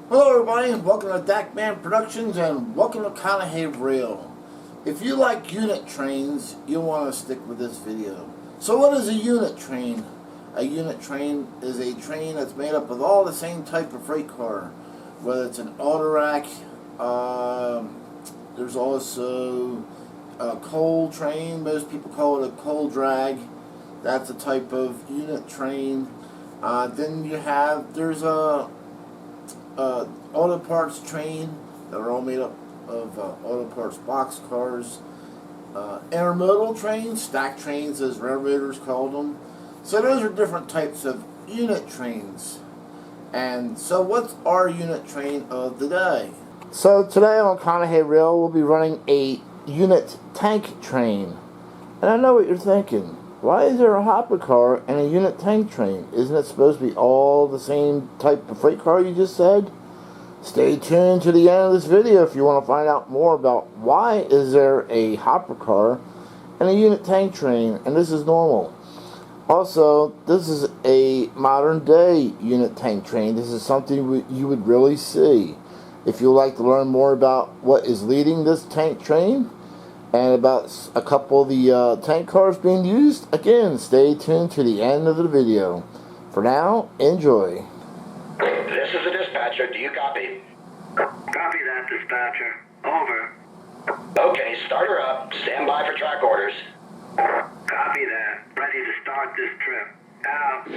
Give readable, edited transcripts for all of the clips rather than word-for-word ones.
Hello everybody, and welcome to Dakman Productions, and welcome to Locomotive Rail. If you like unit trains, you'll want to stick with this video. So what is a unit train? A unit train is a train that's made up of all the same type of freight car. Whether it's an autorack, there's also a coal train. Most people call it a coal drag. That's a type of unit train. Then there's a auto parts train that are all made up of auto parts box cars. Intermodal trains, stack trains as railroaders called them. So those are different types of unit trains. And so what's our unit train of the day? So today on Locomotive Rail we'll be running a unit tank train. And I know what you're thinking. Why is there a hopper car and a unit tank train? Isn't it supposed to be all the same type of freight car you just said? Stay tuned to the end of this video if you want to find out more about why is there a hopper car and a unit tank train, and this is normal. Also, this is a modern day unit tank train. This is something you would really see. If you'd like to learn more about what is leading this tank train and about a couple of the tank cars being used, again, stay tuned to the end of the video. For now, enjoy. This is the dispatcher. Do you copy? Copy that, dispatcher. Over. Okay, start her up. Stand by for track orders. Copy that. Ready to start this trip. Out.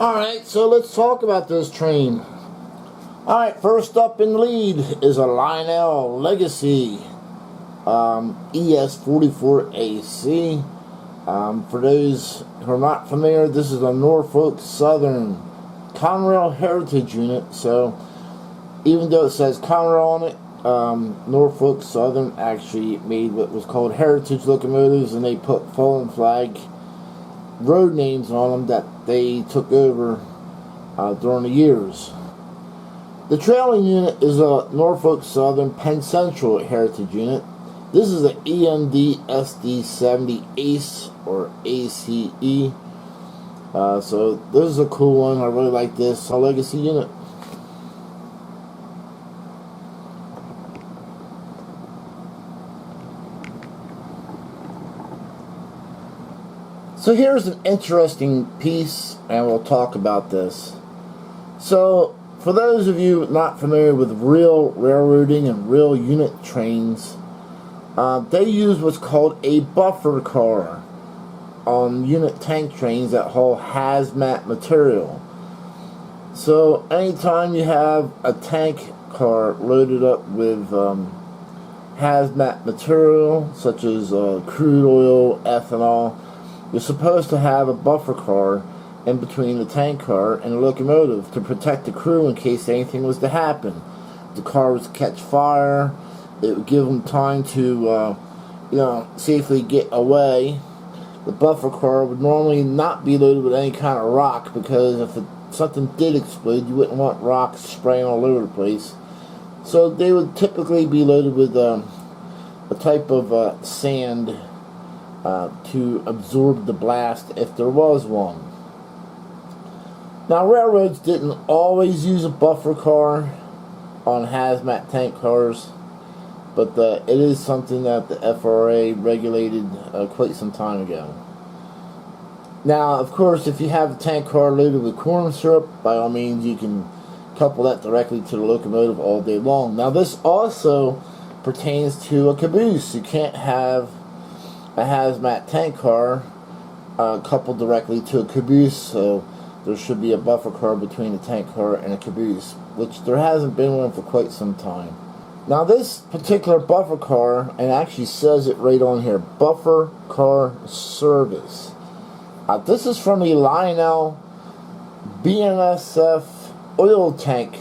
Alright, so let's talk about this train. Alright, first up in the lead is a Lionel Legacy ES44AC. For those who are not familiar, this is a Norfolk Southern Conrail Heritage unit. So even though it says Conrail on it, Norfolk Southern actually made what was called Heritage locomotives, and they put fallen flag road names on them that they took over during the years. The trailing unit is a Norfolk Southern Penn Central Heritage unit. This is an EMD SD70 ACE or ACE. So this is a cool one. I really like this Legacy unit. So here's an interesting piece, and we'll talk about this. So for those of you not familiar with real railroading and real unit trains, they use what's called a buffer car on unit tank trains that haul hazmat material. So anytime you have a tank car loaded up with hazmat material such as crude oil, ethanol, you're supposed to have a buffer car in between the tank car and the locomotive to protect the crew in case anything was to happen. If the car was to catch fire, it would give them time to safely get away. The buffer car would normally not be loaded with any kind of rock, because if something did explode, you wouldn't want rocks spraying all over the place. So they would typically be loaded with a type of sand to absorb the blast if there was one. Now, railroads didn't always use a buffer car on hazmat tank cars, but it is something that the FRA regulated quite some time ago. Now, of course, if you have a tank car loaded with corn syrup, by all means you can couple that directly to the locomotive all day long. Now, this also pertains to a caboose. You can't have a hazmat tank car coupled directly to a caboose, so there should be a buffer car between the tank car and a caboose, which there hasn't been one for quite some time. Now, this particular buffer car, and actually says it right on here, buffer car service. This is from the Lionel BNSF oil tank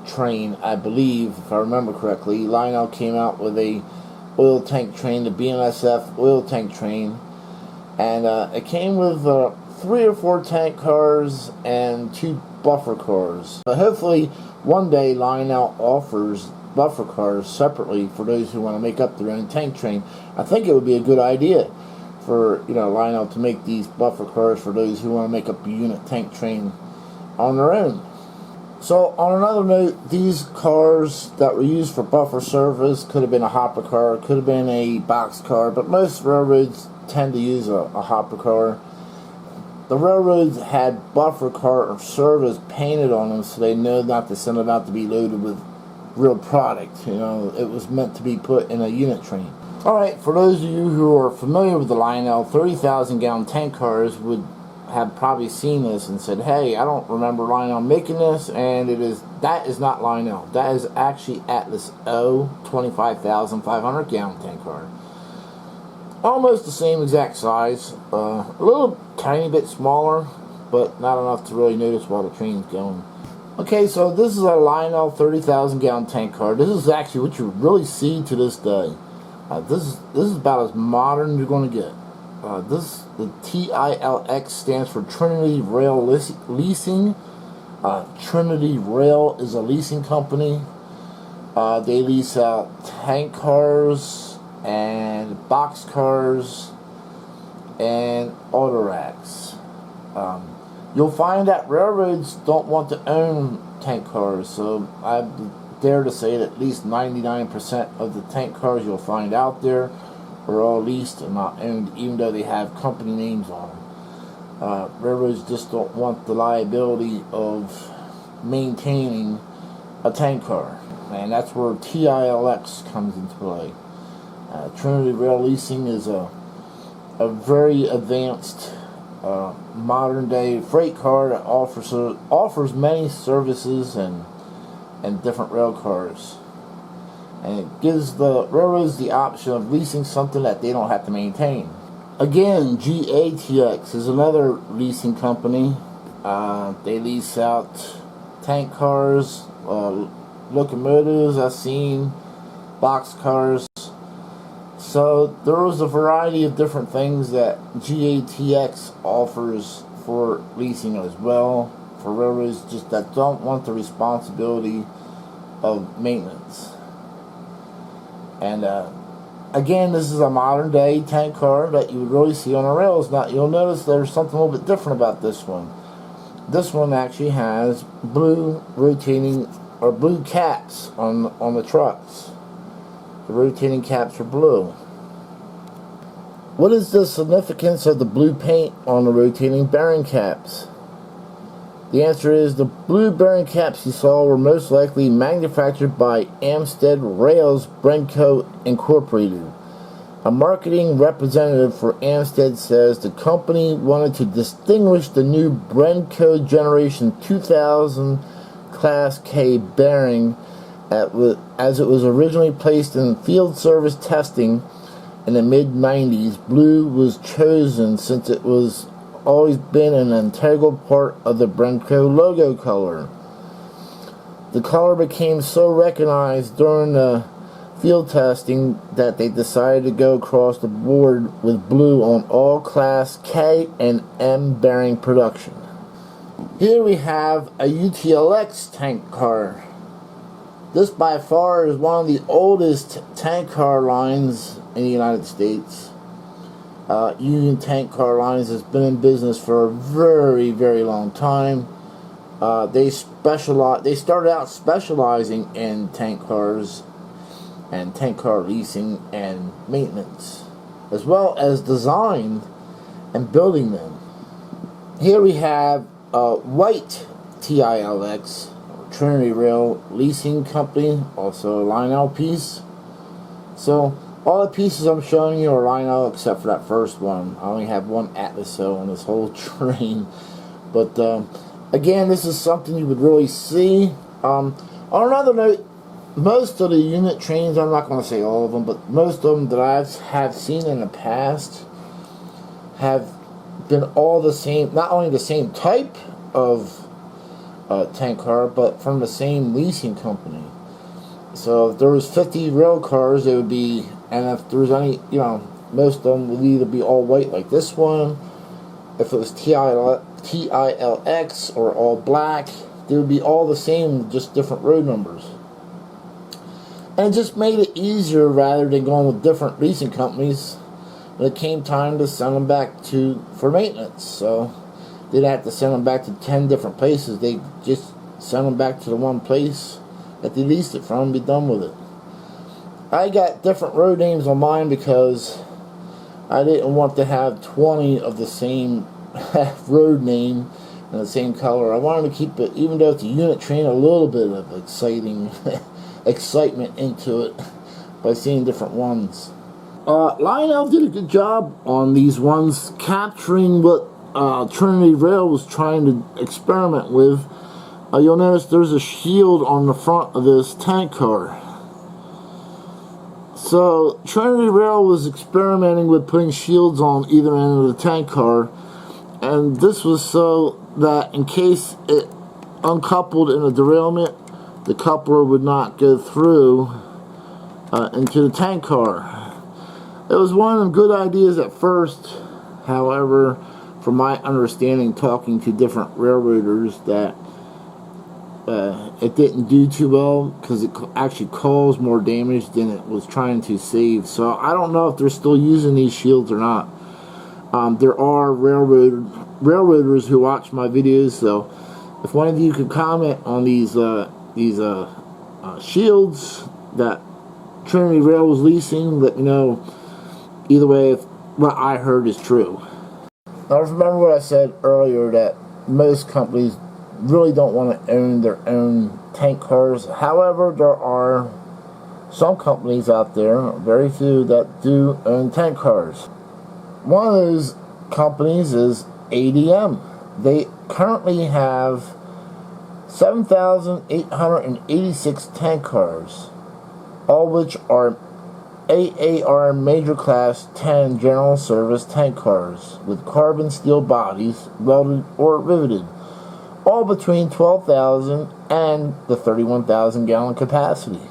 train, I believe, if I remember correctly. Lionel came out with a oil tank train, the BNSF oil tank train, and it came with 3 or 4 tank cars and 2 buffer cars. But hopefully one day Lionel offers buffer cars separately for those who want to make up their own tank train. I think it would be a good idea for Lionel to make these buffer cars for those who want to make up a unit tank train on their own. So on another note, these cars that were used for buffer service could have been a hopper car, could have been a box car, but most railroads tend to use a hopper car. The railroads had buffer car service painted on them so they know not to send them out to be loaded with real product. It was meant to be put in a unit train. Alright, for those of you who are familiar with the Lionel 30,000 gallon tank cars would have probably seen this and said, hey, I don't remember Lionel making this, and that is not Lionel. That is actually Atlas O 25,500 gallon tank car. Almost the same exact size, a little tiny bit smaller, but not enough to really notice while the train's going. Okay, so this is a Lionel 30,000 gallon tank car. This is actually what you really see to this day. This is about as modern as you're going to get. The TILX stands for Trinity Rail Leasing. Trinity Rail is a leasing company. They lease out tank cars and box cars and auto racks. You'll find that railroads don't want to own tank cars, so I dare to say that at least 99% of the tank cars you'll find out there are all leased and not owned, even though they have company names on them. Railroads just don't want the liability of maintaining a tank car, and that's where TILX comes into play. Trinity Rail Leasing is a very advanced modern day freight car that offers many services and different rail cars. And it gives the railroads the option of leasing something that they don't have to maintain. Again, GATX is another leasing company. They lease out tank cars, locomotives, I've seen, box cars. So there was a variety of different things that GATX offers for leasing as well, for railroads just that don't want the responsibility of maintenance. And again, this is a modern day tank car that you would really see on the rails. Now you'll notice there's something a little bit different about this one. This one actually has blue rotating or blue caps on the trucks. The rotating caps are blue. What is the significance of the blue paint on the rotating bearing caps? The answer is the blue bearing caps you saw were most likely manufactured by Amstead Rails Brenco Incorporated. A marketing representative for Amstead says the company wanted to distinguish the new Brenco Generation 2000 Class K bearing as it was originally placed in field service testing in the mid-90s. Blue was chosen since it was always been an integral part of the Brenco logo color. The color became so recognized during the field testing that they decided to go across the board with blue on all Class K and M bearing production. Here we have a UTLX tank car. This by far is one of the oldest tank car lines in the United States. Union Tank Car Lines has been in business for a very, very long time. They started out specializing in tank cars and tank car leasing and maintenance, as well as design and building them. Here we have a white TILX, Trinity Rail Leasing Company, also a Lionel piece. So all the pieces I'm showing you are Lionel except for that first one. I only have one Atlaso on this whole train. But again, this is something you would really see. On another note, most of the unit trains, I'm not going to say all of them, but most of them that I have seen in the past have been all the same, not only the same type of tank car, but from the same leasing company. So if there was 50 rail cars, it would be, and if there was any, most of them would either be all white like this one. If it was TILX or all black, they would be all the same, just different road numbers. And it just made it easier rather than going with different leasing companies when it came time to send them back for maintenance. So they didn't have to send them back to 10 different places. They just send them back to the one place that they leased it from and be done with it. I got different road names on mine because I didn't want to have 20 of the same road name and the same color. I wanted to keep it, even though it's a unit train, a little bit of excitement into it by seeing different ones. Lionel did a good job on these ones, capturing what Trinity Rail was trying to experiment with. You'll notice there's a shield on the front of this tank car. So Trinity Rail was experimenting with putting shields on either end of the tank car, and this was so that in case it uncoupled in a derailment, the coupler would not go through into the tank car. It was one of them good ideas at first. However, from my understanding, talking to different railroaders, that it didn't do too well because it actually caused more damage than it was trying to save. So I don't know if they're still using these shields or not. There are railroaders who watch my videos, so if one of you could comment on these shields that Trinity Rail was leasing, let me know. Either way, if what I heard is true. Now remember what I said earlier, that most companies really don't want to own their own tank cars. However, there are some companies out there, very few, that do own tank cars. One of those companies is ADM. They currently have 7,886 tank cars, all which are AAR Major Class 10 General Service tank cars with carbon steel bodies welded or riveted, all between 12,000 and the 31,000 gallon capacity.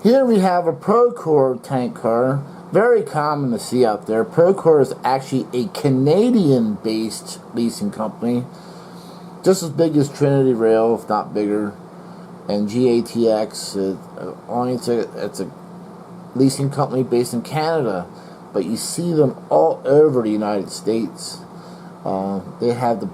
Here we have a Procore tank car, very common to see out there. Procore is actually a Canadian-based leasing company, just as big as Trinity Rail, if not bigger, and GATX. It's a leasing company based in Canada, but you see them all over the United States. They have the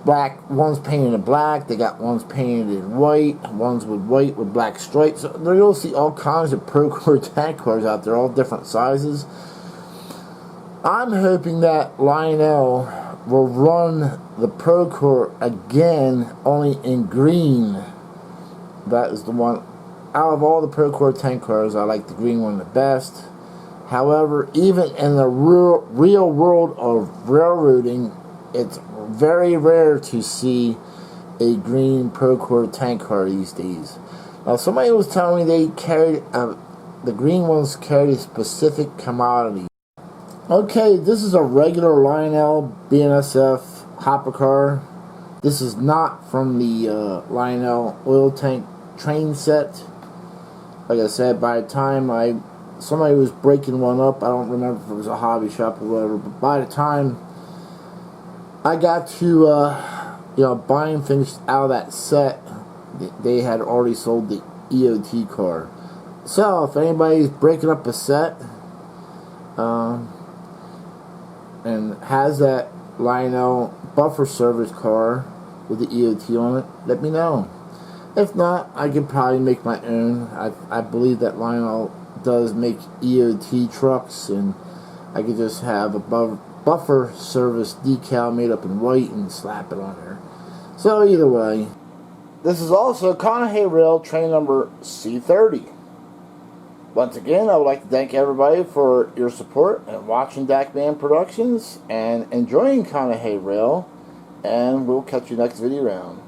black ones painted in black. They got ones painted in white. Ones with white with black stripes. So you'll see all kinds of Procore tank cars out there, all different sizes. I'm hoping that Lionel will run the Procore again, only in green. That is the one. Out of all the Procore tank cars, I like the green one the best. However, even in the real world of railroading, it's very rare to see a green Procore tank car these days. Now, somebody was telling me they carried the green ones carried a specific commodity. Okay, this is a regular Lionel BNSF hopper car. This is not from the Lionel oil tank train set. Like I said, by the time somebody was breaking one up, I don't remember if it was a hobby shop or whatever, but by the time I got to buying things out of that set, they had already sold the EOT car. So if anybody's breaking up a set and has that Lionel buffer service car with the EOT on it, let me know. If not, I could probably make my own. I believe that Lionel does make EOT trucks, and I could just have a buffer service decal made up in white and slap it on there. So either way, this is also Conahey Rail train number C30. Once again, I would like to thank everybody for your support and watching Dakman Productions and enjoying Conahey Rail, and we'll catch you next video round.